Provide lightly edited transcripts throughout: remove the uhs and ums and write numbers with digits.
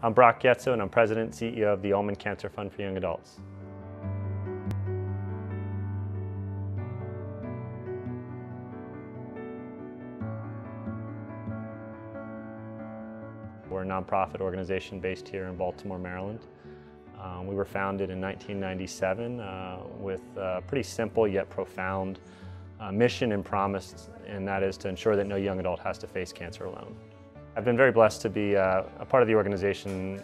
I'm Brock Yesto, and I'm President and CEO of the Ulman Cancer Fund for Young Adults. We're a nonprofit organization based here in Baltimore, Maryland. We were founded in 1997 with a pretty simple yet profound mission and promise, and that is to ensure that no young adult has to face cancer alone. I've been very blessed to be a part of the organization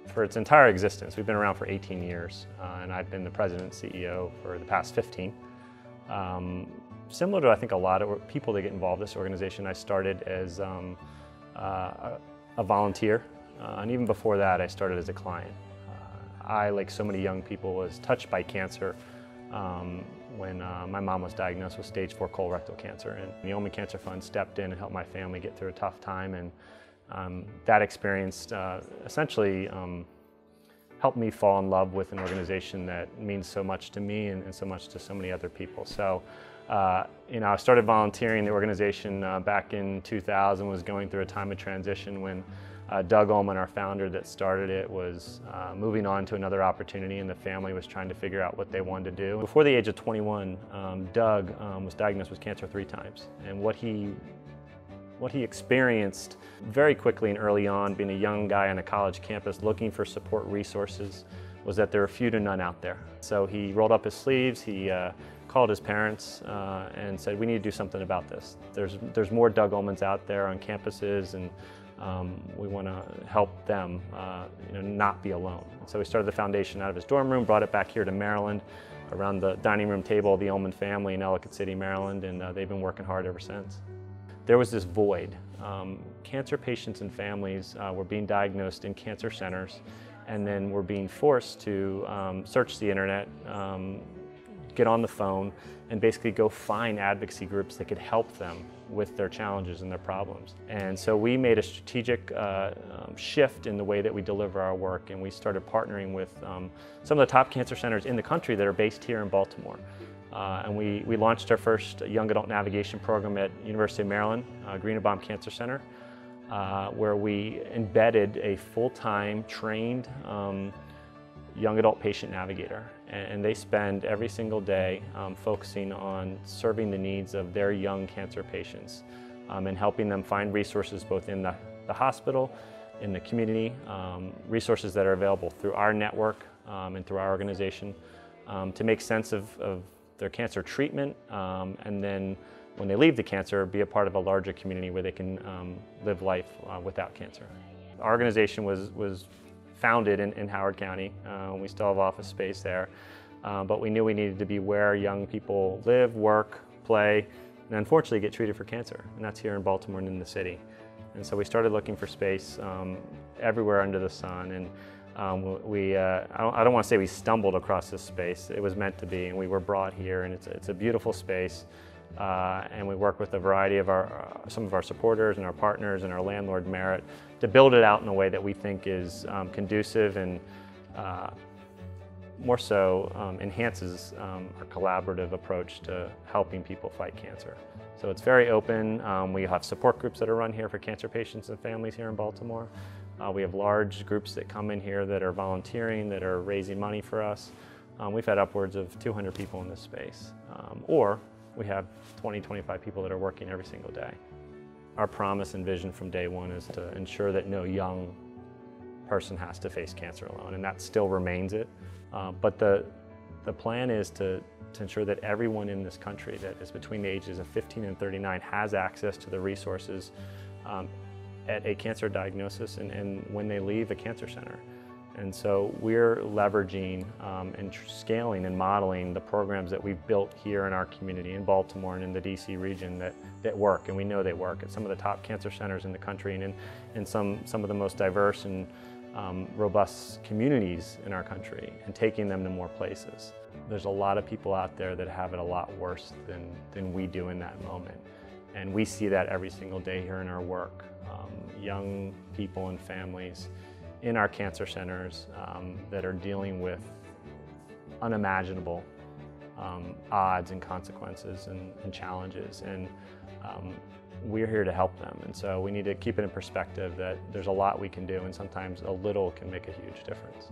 for its entire existence. We've been around for 18 years, and I've been the president and CEO for the past 15. Similar to, I think, a lot of people that get involved in this organization, I started as a volunteer, and even before that, I started as a client. I, like so many young people, was touched by cancer when my mom was diagnosed with stage 4 colorectal cancer, and the Ulman Cancer Fund stepped in and helped my family get through a tough time, and that experience essentially helped me fall in love with an organization that means so much to me and so much to so many other people. So, I started volunteering. The organization back in 2000 was going through a time of transition when Doug Ulman, our founder that started it, was moving on to another opportunity, and the family was trying to figure out what they wanted to do. Before the age of 21, Doug was diagnosed with cancer 3 times, and what he experienced very quickly and early on, being a young guy on a college campus looking for support resources, was that there were few to none out there. So he rolled up his sleeves, he called his parents and said, "We need to do something about this. There's more Doug Ulmans out there on campuses, and we want to help them not be alone." And so we started the foundation out of his dorm room, brought it back here to Maryland, around the dining room table of the Ulman family in Ellicott City, Maryland, and they've been working hard ever since. There was this void. Cancer patients and families were being diagnosed in cancer centers, and then were being forced to search the internet, get on the phone, and basically go find advocacy groups that could help them with their challenges and their problems. And so we made a strategic shift in the way that we deliver our work, and we started partnering with some of the top cancer centers in the country that are based here in Baltimore. And we launched our first young adult navigation program at University of Maryland, Greenebaum Cancer Center, where we embedded a full-time trained young adult patient navigator. And they spend every single day focusing on serving the needs of their young cancer patients and helping them find resources both in the hospital, in the community, resources that are available through our network and through our organization to make sense of their cancer treatment, and then when they leave the cancer, be a part of a larger community where they can live life without cancer. Our organization was founded in Howard County. We still have office space there, but we knew we needed to be where young people live, work, play, and unfortunately get treated for cancer, and that's here in Baltimore and in the city. And so we started looking for space everywhere under the sun, and I don't want to say we stumbled across this space. It was meant to be, and we were brought here, and it's a beautiful space. And we work with a variety of some of our supporters and our partners and our landlord Merritt to build it out in a way that we think is conducive and more so enhances our collaborative approach to helping people fight cancer. So it's very open. We have support groups that are run here for cancer patients and families here in Baltimore. We have large groups that come in here that are volunteering, that are raising money for us. We've had upwards of 200 people in this space, or we have 20-25 people that are working every single day. Our promise and vision from day one is to ensure that no young person has to face cancer alone, and that still remains it. But the plan is to ensure that everyone in this country that is between the ages of 15 and 39 has access to the resources at a cancer diagnosis and when they leave a cancer center. And so we're leveraging and scaling and modeling the programs that we've built here in our community in Baltimore and in the DC region that work, and we know they work at some of the top cancer centers in the country and in some of the most diverse and robust communities in our country, and taking them to more places. There's a lot of people out there that have it a lot worse than we do in that moment, and we see that every single day here in our work. Young people and families in our cancer centers that are dealing with unimaginable odds and consequences and challenges. And we're here to help them. And so we need to keep it in perspective that there's a lot we can do, and sometimes a little can make a huge difference.